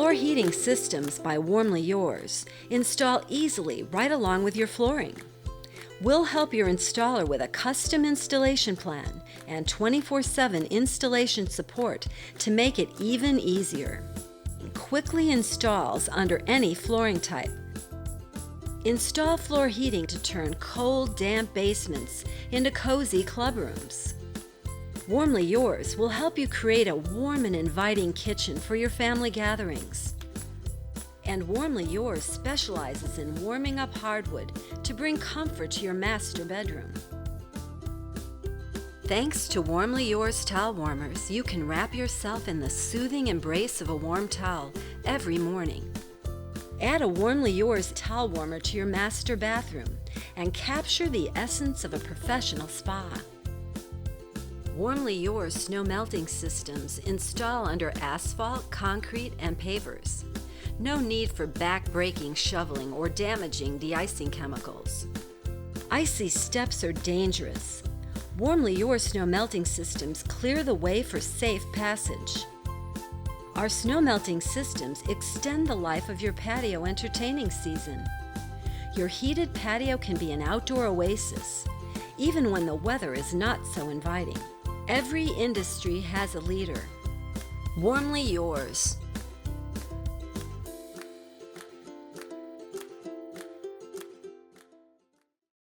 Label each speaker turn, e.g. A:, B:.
A: Floor heating systems by WarmlyYours install easily right along with your flooring. We'll help your installer with a custom installation plan and 24/7 installation support to make it even easier. It quickly installs under any flooring type. Install floor heating to turn cold, damp basements into cozy club rooms. WarmlyYours will help you create a warm and inviting kitchen for your family gatherings. And WarmlyYours specializes in warming up hardwood to bring comfort to your master bedroom. Thanks to WarmlyYours towel warmers, you can wrap yourself in the soothing embrace of a warm towel every morning. Add a WarmlyYours towel warmer to your master bathroom and capture the essence of a professional spa. WarmlyYours snow melting systems install under asphalt, concrete, and pavers. No need for back-breaking shoveling or damaging de-icing chemicals. Icy steps are dangerous. WarmlyYours snow melting systems clear the way for safe passage. Our snow melting systems extend the life of your patio entertaining season. Your heated patio can be an outdoor oasis, even when the weather is not so inviting. Every industry has a leader. WarmlyYours.